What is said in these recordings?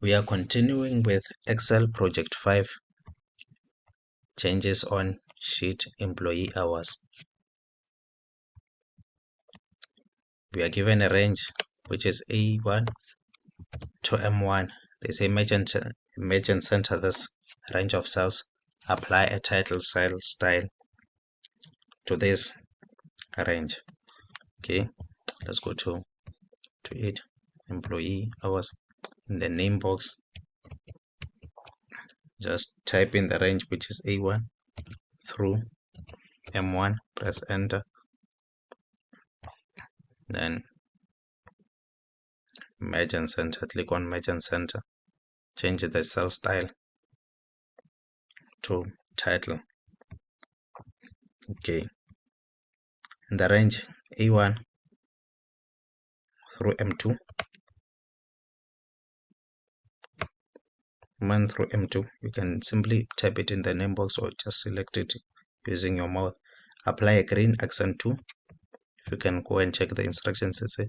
We are continuing with Excel Project 5, changes on sheet employee hours. We are given a range which is A1 to M1. They say merge and center this range of cells. Apply a title cell style to this range. Okay, let's go to it. Employee hours. In the name box, just type in the range which is A1 through M1, press enter, then merge and center, click on merge and center, change the cell style to title. Okay, in the range A1 through M2, M1 through M2, you can simply type it in the name box or just select it using your mouse. Apply a green accent 2. You can go and check the instructions. It says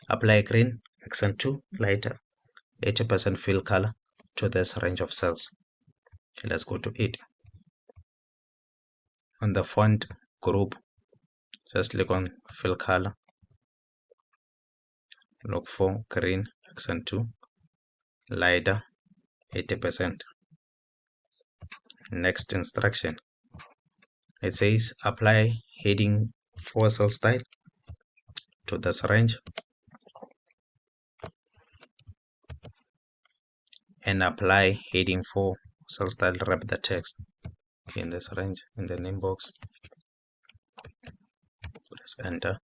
apply a green accent 2 lighter 80% fill color to this range of cells. Okay, let's go to it. On the font group, just click on fill color, look for green accent 2 lighter 80%. Next instruction, it says apply heading 4 cell style to this range and apply heading 4 cell style, wrap the text in this range in the name box, press enter,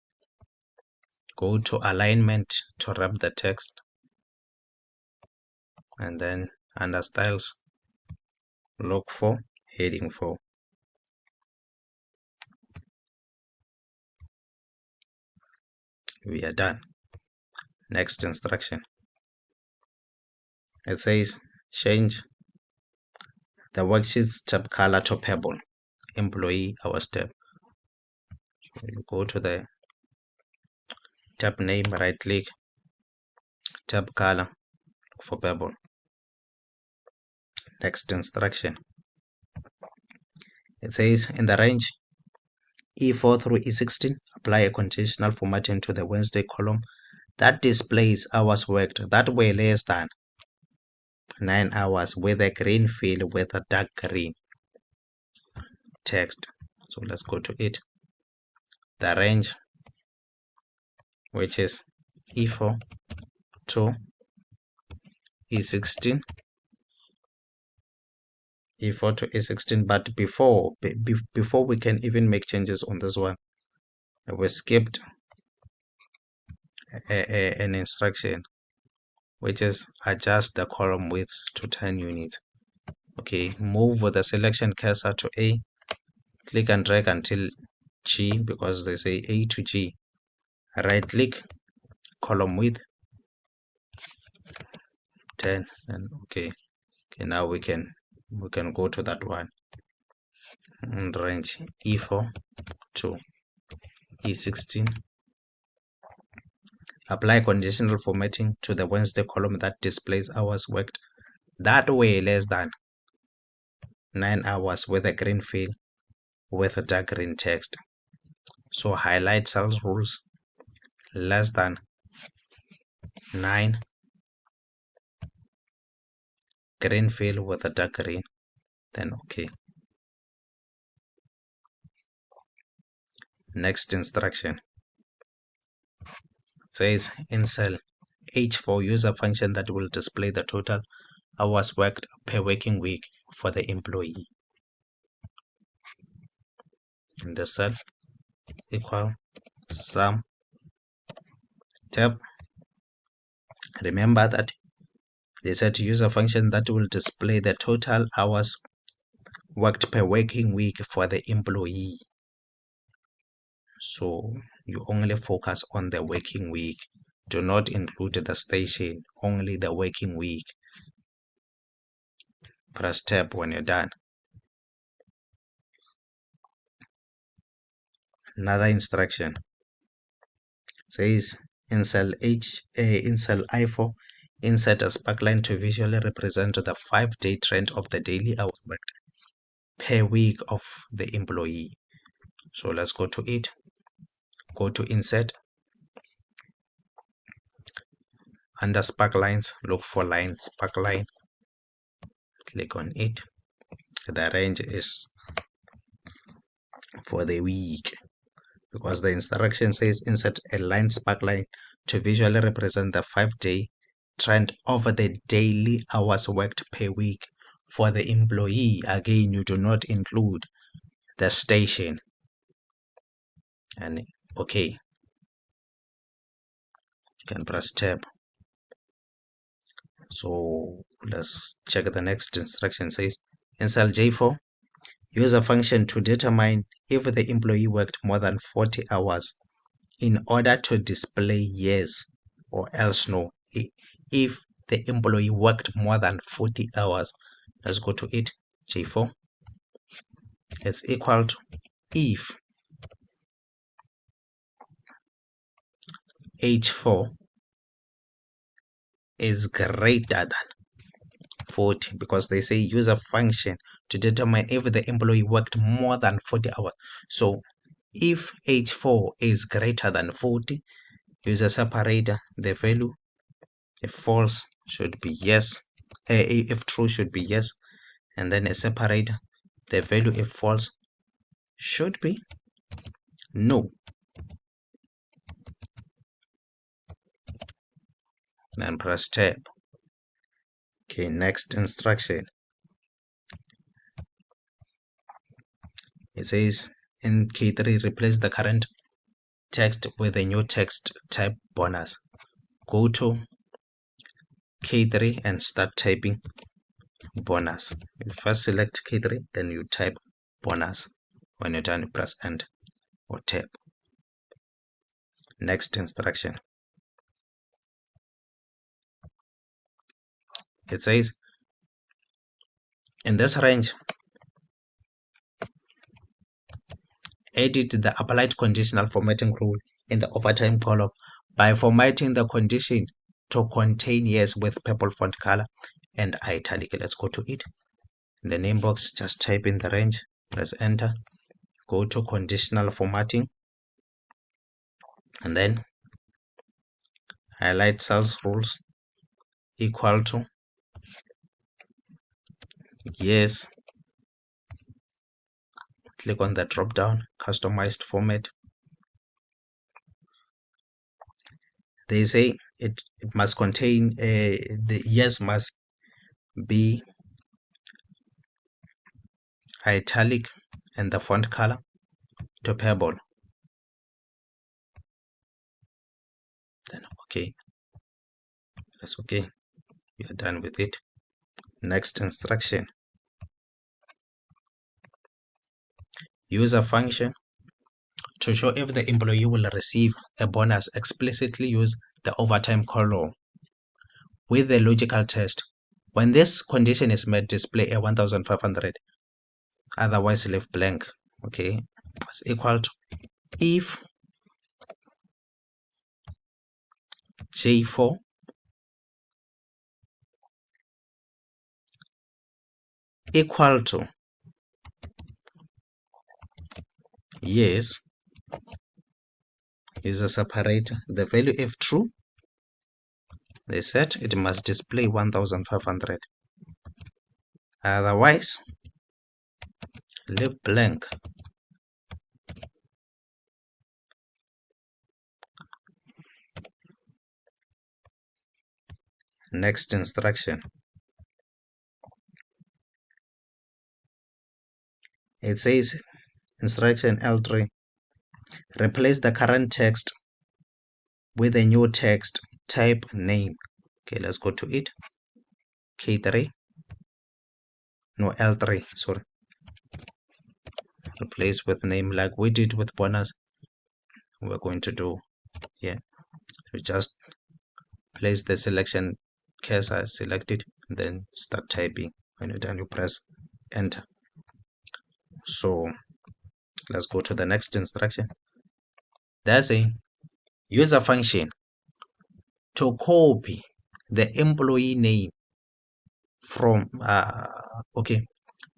go to alignment to wrap the text, and then under styles look for heading 4. We are done. Next instruction, it says change the worksheet's tab color to purple, employee hours tab. So you go to the tab name, right click, tab color for purple. Next instruction, it says in the range E4 through E16, apply a conditional formatting to the Wednesday column that displays hours worked that were less than 9 hours with a green fill with a dark green text. So let's go to it. The range which is E4 to E16, E4 to E16, but before we can even make changes on this one, we skipped an instruction which is adjust the column width to 10 units. Okay, move the selection cursor to A, click and drag until G, because they say A to G, right click, column width 10, and okay, now we can go to that one, and range E4 to E16, apply conditional formatting to the Wednesday column that displays hours worked that were less than 9 hours with a green fill with a dark green text. So highlight cells rules less than 9, green fill with a dark green, then okay. Next instruction says in cell H4, use a function that will display the total hours worked per working week for the employee. In the cell equal sum tab. Remember that they said to use a function that will display the total hours worked per working week for the employee. So you only focus on the working week. Do not include the station, only the working week. Press tab when you're done. Another instruction says in cell I4, Insert a sparkline to visually represent the 5-day trend of the daily hours worked per week of the employee. So let's go to it. Go to insert. Under sparklines, look for line sparkline. Click on it. The range is for the week, because the instruction says insert a line sparkline to visually represent the 5-day trend over the daily hours worked per week for the employee. Again, you do not include the station. And okay, you can press tab. So let's check the next instruction. Says in cell J4, use a function to determine if the employee worked more than 40 hours in order to display yes or else no. If the employee worked more than 40 hours, let's go to it. J4 is equal to if H4 is greater than 40, because they say use a function to determine if the employee worked more than 40 hours. So if H4 is greater than 40, use a separator. The value, if false, should be yes. If true, should be yes. And then a separator. The value, if false, should be no. Then press tab. Okay, next instruction. It says in K3, replace the current text with a new text type bonus. Go to K3 and start typing bonus. You first select K3, then you type bonus. When you're done, you press enter or tab. Next instruction. It says in this range, edit the applied conditional formatting rule in the overtime column by formatting the condition to contain yes with purple font color and italic. Let's go to it. In the name box, just type in the range, press enter, go to conditional formatting, and then highlight cells rules equal to yes. Click on the drop down, customized format. They say it must contain the yes must be italic and the font color to purple. Then okay, that's okay. We are done with it. Next instruction. Use a function to show if the employee will receive a bonus. Explicitly use the overtime column with the logical test. When this condition is met, display a 1500. Otherwise, leave blank. Okay, it's equal to if J4 equal to yes, use a separator. The value if true, they said it must display 1500. Otherwise, leave blank. Next instruction. It says instruction L3, replace the current text with a new text type name. Okay, let's go to it. K3, no, L3, sorry. Replace with name like we did with bonus. We're going to do here. You just place the selection cursor, select it, and then start typing. When you're done, you press enter. So let's go to the next instruction. There's a use a function to copy the employee name from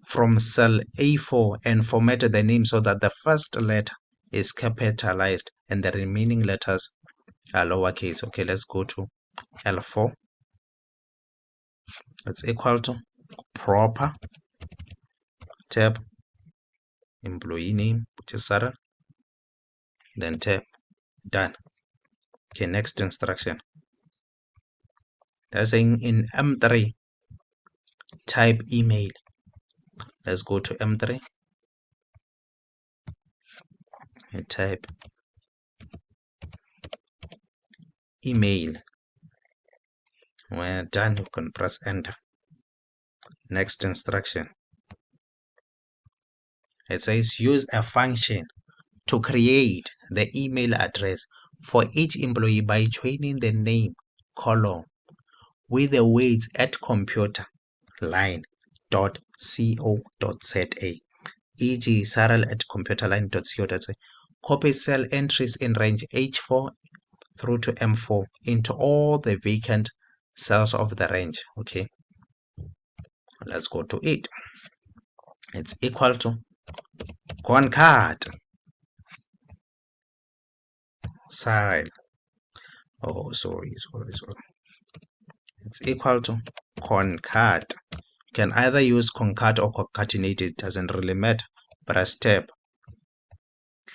from cell A4 and format the name so that the first letter is capitalized and the remaining letters are lowercase. Okay, let's go to L4. It's equal to proper tab employee name, which is Sarah, then tab done. Okay, next instruction. They're saying in M3 type email. Let's go to M3 and type email. When done, you can press enter. Next instruction. It says use a function to create the email address for each employee by joining the name column with the words at computer line .co.za, e.g. Cyril at computerline.co.za. Copy cell entries in range H4 through to M4 into all the vacant cells of the range. Okay, let's go to it. It's equal to concat Cyril. Oh, sorry. It's equal to concat. You can either use concat or concatenate. It doesn't really matter. Press tab.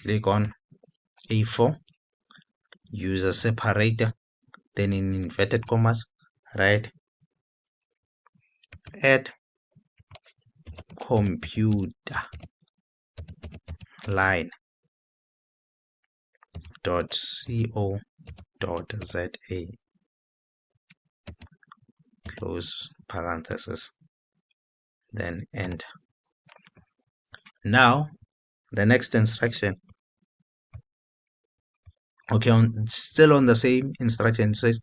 Click on A4. Use a separator. Then in inverted commas, write add computer line .co.za, close parenthesis, then enter. Now the next instruction, okay, still on the same instruction, it says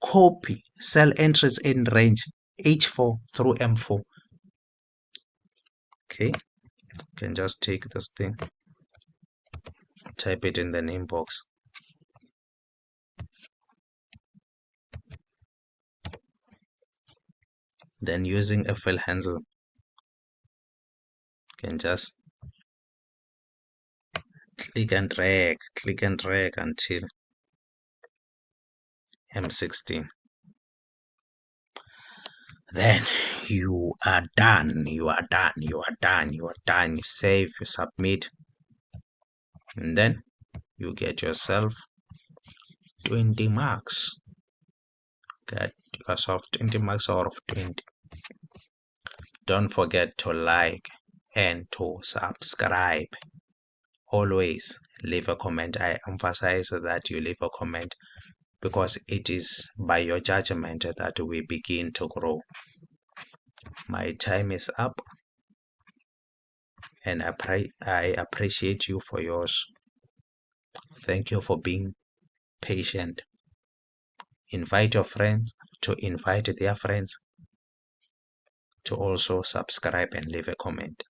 copy cell entries in range H4 through M4. Okay, you can just take this thing, type it in the name box, then using a fill handle, you can just click and drag until M16. Then you are done. You save, you submit, and then you get yourself 20 marks. Get yourself 20 marks out of 20. Don't forget to like and to subscribe. Always leave a comment. I emphasize that you leave a comment because it is by your judgment that we begin to grow. My time is up, and I appreciate you for yours. Thank you for being patient. Invite your friends to invite their friends to also subscribe and leave a comment.